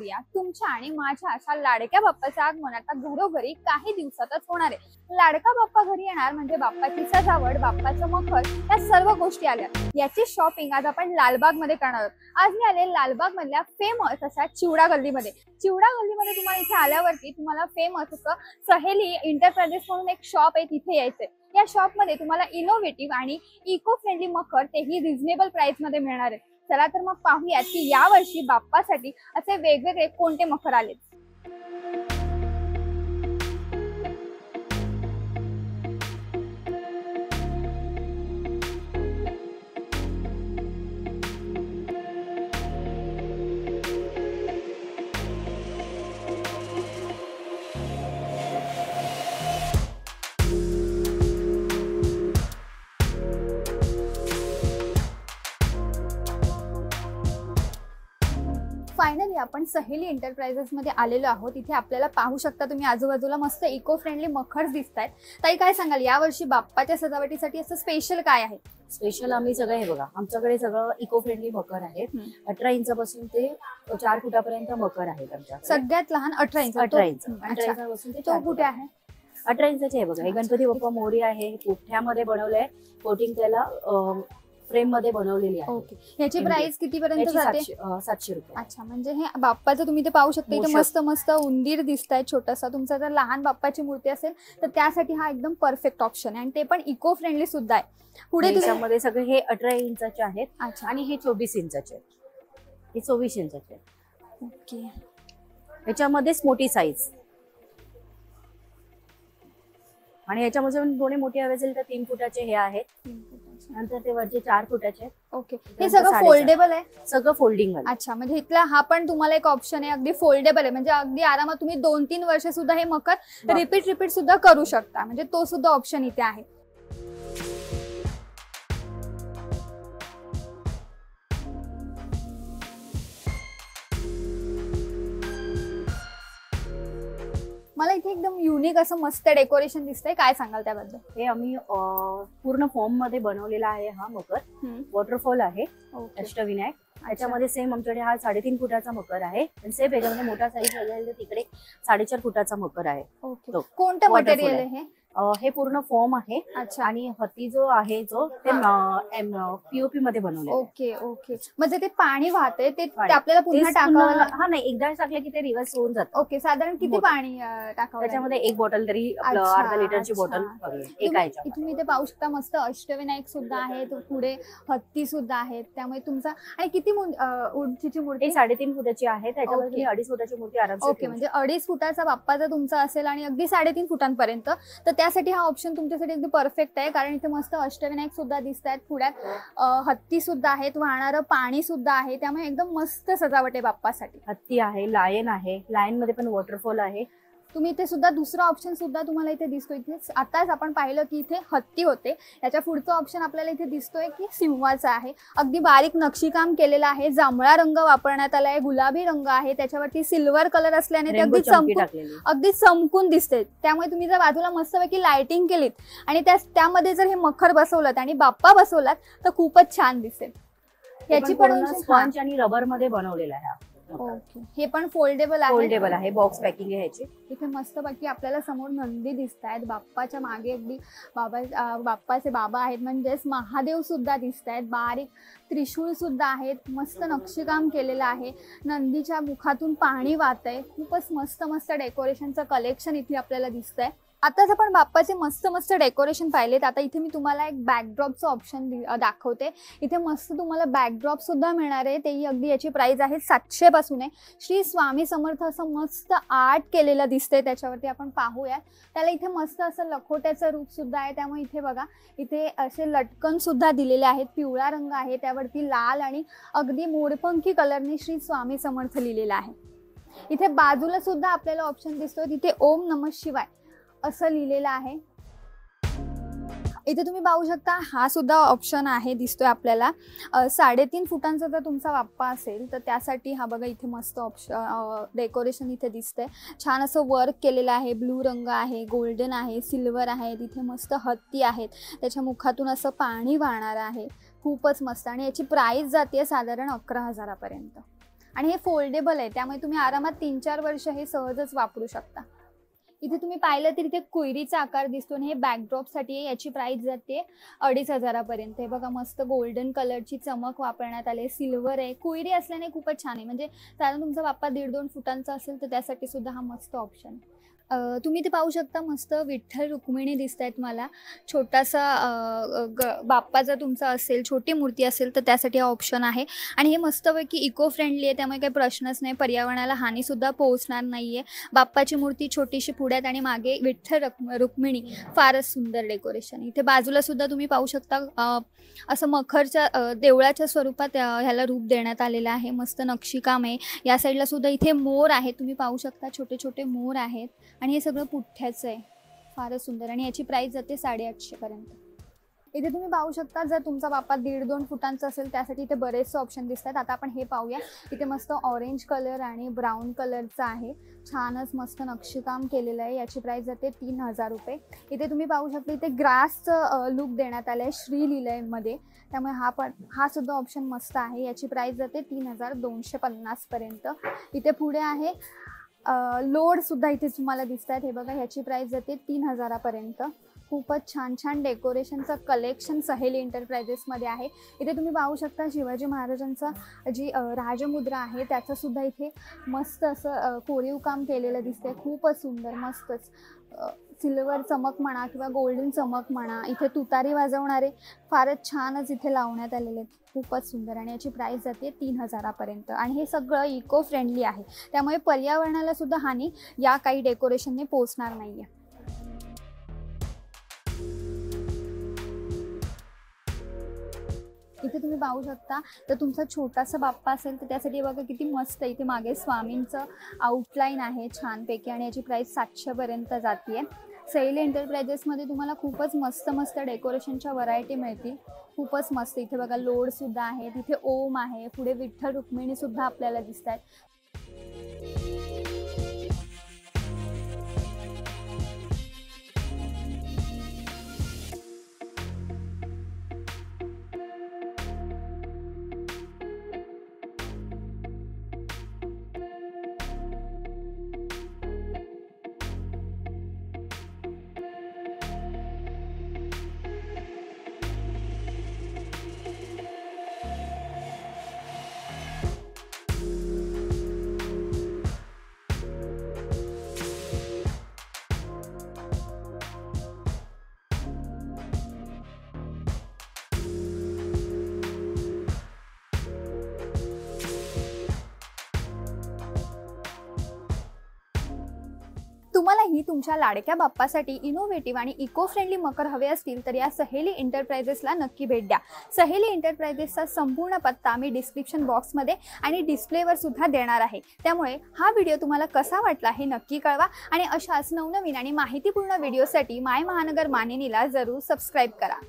मोरया तुमच्या आणि माझ्या अशा लाडक्या बाप्पाचं आगमन आता घरोघरी काही दिवसातच होणार आहे। लाडका बाप्पा घरी येणार म्हणजे बाप्पाची सजावट, बाप्पाचं मखर, या सर्व गोष्टी आल्या। याची शॉपिंग आज आपण लालबाग मध्ये करणार आहोत। आज मी आले लालबाग मधल्या फेमस अशा चिवडा गल्लीमध्ये। चिवडा गल्लीमध्ये तुम्हाला इथे आल्यावरती तुम्हाला फेमस असं सहेली एंटरप्राइजेस म्हणून एक शॉप आहे, तिथे यायचंय। या शॉप मध्ये तुम्हाला इनोव्हेटिव्ह आणि इको फ्रेंडली मखर तेही रिझनेबल प्राइस मध्ये मिळणार आहे। चला तर मग पाहूयात की यावर्षी बाप्पासाठी असे वेगवेगळे कोणते मखर आले। फायनली आपण सहेली एंटरप्राइजेस मध्ये आलेलो आहोत। इथे आपल्याला पाहू शकता तुम्ही आजूबाजूला मस्त इको फ्रेंडली मखर दिसतायत। ताई काय सांगाल यावर्षी बाप्पाच्या सजावटीसाठी असं स्पेशल काय आहे? स्पेशल आम्ही सगळे हे बघा, आमच्याकडे सगळं इको फ्रेंडली मकर आहेत। 18 इंचापासून ते 4 फुटापर्यंत मकर आहेत आमच्याकडे। सगळ्यात लहान 18 इंच। 18 इंचापासून ते 4 कुठे आहे? 18 इंचाचे आहे बघा। हे गणपती बाप्पा मोरी आहे, पुठ्ठ्यामध्ये बनवलंय, कोटिंग त्याला फ्रेम मध्ये बनवलेली आहे। ओके, याची प्राइस किती पर्यंत जाते? 700 रुपये। अच्छा, म्हणजे हे बाप्पाचं तुम्ही ते पाहू शकता, इथे मस्त मस्त उंदीर दिसताय छोटासा। तुमचा जर लहान बाप्पाची मूर्ती असेल तर त्यासाठी हा एकदम परफेक्ट ऑप्शन आहे आणि ते पण इको फ्रेंडली सुद्धा आहे। पुढे त्याच्यामध्ये सगळे हे 18 इंचाचे आहेत। अच्छा, आणि हे 24 इंचाचे आहेत, हे 24 इंचाचे आहेत। ओके, याच्यामध्येच मोठी साईज आणि याच्यामध्ये दोन्ही मोठी हवे असेल तर 3 फुटाचे हे आहेत, नंतर ते वरचे 4 फुटाचे। ओके, हे सगळं फोल्डेबल आहे? सगळं फोल्डिंग आहे। अच्छा, म्हणजे इथला हा पण तुम्हाला एक ऑप्शन आहे, अगदी फोल्डेबल आहे, म्हणजे अगदी आरामात तुम्ही 2-3 वर्ष सुद्धा हे मखर रिपीट सुद्धा करू शकता, म्हणजे तो सुद्धा ऑप्शन इथे आहे। मला इथे एकदम युनिक असं मस्त डेकोरेशन दिसतंय, काय सांगाल त्याबद्दल? हे आम्ही पूर्ण फॉर्म मध्ये बनवलेला आहे हा मकर। वॉटरफॉल आहे, अष्टविनायक। त्याच्यामध्ये सेम आमच्याकडे हा 3.5 फुटाचा मकर आहे, आणि सेम याच्यामध्ये मोठा साईज असेल तर तिकडे 4.5 फुटाचा मकर आहे। ओके, कोणतं मटेरियल आहे हे? हे पूर्ण फॉर्म आहे। अच्छा, आणि हत्ती जो आहे जो ते पीओपी मध्ये बनवले। ओके ओके, म्हणजे ते पाणी वाहते ते आपल्याला पुन्हा टाकावं? हा नाही, एकदा टाकलं की ते रिव्हर्स होऊन जातं। ओके, साधारण किती पाणी टाकावं? त्याच्यामध्ये 1 बॉटल तरी, अर्धा लिटरची बॉटल एका ह्याच्यामध्ये। तुम्ही इथे पाहू शकता मस्त अष्टविनायक सुद्धा आहे, तो पुढे हत्ती सुद्धा आहेत, त्यामुळे तुमचा आणि किती उंचीची मूर्ती? 3.5 फुटाची आहे, त्याच्यामध्ये तुम्ही 2.5 फुटाची मूर्ती आरामशीर। ओके, म्हणजे 2.5 फुटाचा बाप्पा जर तुमचा असेल आणि अगदी 3.5 फुटांपर्यंत, तर त्यासाठी हा ऑप्शन तुमच्यासाठी अगदी परफेक्ट आहे, कारण इथे मस्त अष्टविनायक सुद्धा दिसत आहेत, पुढ्यात हत्ती सुद्धा आहेत, वाहणारं पाणी सुद्धा आहे, त्यामुळे एकदम मस्त सजावट आहे बाप्पासाठी। हत्ती आहे, लायन आहे, लायन मध्ये पण वॉटरफॉल आहे। तुम्ही इथे सुद्धा दुसरा ऑप्शन सुद्धा तुम्हाला इथे दिसतोय। इथे आताच आपण पाहिलं की इथे हत्ती होते, याच्या पुढचा ऑप्शन आपल्याला इथे दिसतोय की सिंहाचा आहे। अगदी बारीक नक्षीकाम केलेलं आहे, जांभळा रंग वापरण्यात आलाय, गुलाबी रंग आहे, त्याच्यावरती सिल्वर कलर असल्याने ते अगदी चमकून दिसते। त्यामुळे तुम्ही जर बाजूला मस्तपैकी लाइटिंग केलीत आणि त्यामध्ये जर हे मखर बसवलात आणि बाप्पा बसवलात तर खूपच छान दिसेल। याची पण स्पंज आणि रबर मध्ये बनवलेला आहे। ओके, हे पण फोल्डेबल आहे, बॉक्स पॅकिंग आहे ह्याची। इथे मस्त बाकी आपल्याला समोर नंदी दिसत आहेत, बाप्पाच्या मागे अगदी बाप्पाचे बाबा आहेत, म्हणजेच महादेव सुद्धा दिसत आहेत, बारीक त्रिशूळ सुद्धा आहेत, मस्त नक्षीकाम केलेलं आहे, नंदीच्या मुखातून पाणी वाहतंय, खूपच मस्त मस्त डेकोरेशनचं कलेक्शन इथे आपल्याला दिसतंय। आताच आपण बाप्पाचे मस्त मस्त डेकोरेशन पाहिलेत, आता इथे मी तुम्हाला एक बॅकड्रॉपचं ऑप्शन दाखवते। इथे मस्त तुम्हाला बॅकड्रॉप सुद्धा मिळणार आहे, तेही अगदी याची प्राइस आहे 700 पासून आहे। श्री स्वामी समर्थ असं मस्त आर्ट केलेलं दिसतंय, त्याच्यावरती आपण पाहूयात। त्याला इथे मस्त असं लखोट्याचं रूप सुद्धा आहे, त्यामुळे इथे बघा इथे असे लटकन सुद्धा दिलेले आहेत, पिवळा रंग आहे, त्यावरती लाल आणि अगदी मोरपंखी कलरने श्री स्वामी समर्थ लिहिलेलं आहे। इथे बाजूला सुद्धा आपल्याला ऑप्शन दिसतोय, तिथे ओम नमः शिवाय असं लिहिलेलं आहे। इथे तुम्ही पाहू शकता हा सुद्धा ऑप्शन आहे, दिसतोय आपल्याला। 3.5 फुटांचा जर तुमचा बाप्पा असेल तर त्यासाठी हा बघा इथे मस्त ऑप्शन डेकोरेशन इथे दिसतंय, छान असं वर्क केलेलं आहे, ब्लू रंग आहे, गोल्डन आहे, सिल्वर आहे, तिथे मस्त हत्ती आहेत, त्याच्या मुखातून असं पाणी वाहणार आहे, खूपच मस्त। आणि याची प्राइस जाते साधारण 11,000 पर्यंत। आणि हे फोल्डेबल आहे, त्यामुळे तुम्ही आरामात 3-4 वर्ष हे सहजच वापरू शकता. इथे तुम्ही पाहिलं तर इथे कोयरीचा आकार दिसतो आणि हे बॅकड्रॉपसाठी आहे. याची प्राइस जाते 2,500 पर्यंत. हे बघा मस्त गोल्डन कलरची चमक वापरण्यात आली, सिल्वर आहे. कोयरी असल्याने खूपच छान आहे, म्हणजे कारण तुमचा बाप्पा 1.5-2 फुटांचा असेल तर त्यासाठी सुद्धा हा मस्त ऑप्शन आहे. तुम्ही ते पाहू शकता, मस्त विठ्ठल रुक्मिणी दिसत आहेत मला. छोटासा बाप्पा जर तुमचा असेल, छोटी मूर्ती असेल तर त्यासाठी हा ऑप्शन आहे. आणि हे मस्तपैकी इको फ्रेंडली आहे, त्यामुळे काही प्रश्नच नाही, पर्यावरणाला हानीसुद्धा पोहोचणार नाही आहे. बाप्पाची मूर्ती छोटीशी पुढ्यात आणि मागे विठ्ठल रुक्मिणी, फारच सुंदर डेकोरेशन. इथे बाजूला सुद्धा तुम्ही पाहू शकता असं मखरच्या देवळाच्या स्वरूपात ह्याला रूप देण्यात आलेलं आहे. मस्त नक्षीकाम आहे. या साईडला सुद्धा इथे मोर आहे, तुम्ही पाहू शकता छोटे छोटे मोर आहेत. आणि हे सगळं पुठ्ठ्याचं आहे, फारच सुंदर. आणि याची प्राइस जाते 850 पर्यंत. इथे तुम्ही पाहू शकता, जर तुमचा बाप्पा 1.5-2 फुटांचा असेल त्यासाठी इथे बरेचसे ऑप्शन दिसतात. आता आपण हे पाहूया. इथे मस्त ऑरेंज कलर आणि ब्राऊन कलरचा आहे, छानच मस्त नक्षीकाम केलेलं आहे. याची प्राइस जाते 3000 रुपये. इथे तुम्ही पाहू शकता, इथे ग्रासचं लुक देण्यात आलं आहे श्री लिलयमध्ये, त्यामुळे हा सुद्धा ऑप्शन मस्त आहे. याची प्राइस जाते 3250 पर्यंत. इथे पुढे आहे लोड सुद्धा इथे तुम्हाला दिसत आहेत. हे बघा, ह्याची प्राइस जाते 3000 पर्यंत. खूपच छान छान डेकोरेशनचं कलेक्शन सहेली एंटरप्राइजेसमध्ये आहे. इथे तुम्ही पाहू शकता शिवाजी महाराजांचा जी राजमुद्रा आहे त्याचं सुद्धा इथे मस्त असं कोरीव काम केलेलं दिसतंय, खूपच सुंदर. मस्तच सिल्वर चमक म्हणा किंवा गोल्डन चमक म्हणा, इथे तुतारी वाजवणारे फारच छानच इथे लावण्यात आलेले आहेत, खूपच सुंदर. आणि याची प्राइस जाते 3000 पर्यंत. आणि हे सगळं इको फ्रेंडली आहे, त्यामुळे पर्यावरणाला सुद्धा हानी या काही डेकोरेशनने पोचणार नाही आहे. इथे तुम्ही पाहू शकता, तर तुमचा छोटासा बाप्पा असेल तर त्यासाठी बघा किती मस्त इथे मागे स्वामींचं आउटलाईन आहे छानपैकी. आणि याची प्राइस 700 पर्यंत जाते. सहेली एंटरप्राइजेसमध्ये तुम्हाला खूपच मस्त मस्त डेकोरेशनच्या व्हरायटी मिळतील, खूपच मस्त. इथे बघा लोडसुद्धा आहे, तिथे ओम आहे, पुढे विठ्ठल रुक्मिणीसुद्धा आपल्याला दिसत आहेत. तुम्हालाही तुमच्या लाडक्या बाप्पासाठी इनोव्हेटिव्ह आणि इको फ्रेंडली मकर हवे असतील तर या सहेली एंटरप्राइजेसला नक्की भेट द्या. सहेली एंटरप्राइजेसचा संपूर्ण पत्ता मी डिस्क्रिप्शन बॉक्समध्ये आणि डिस्प्लेवर सुद्धा देणार आहे. त्यामुळे हा व्हिडिओ तुम्हाला कसा वाटला हे नक्की कळवा आणि अशाच नवनवीन आणि माहितीपूर्ण व्हिडिओसाठी माय महानगर मानिनीला जरूर सबस्क्राईब करा.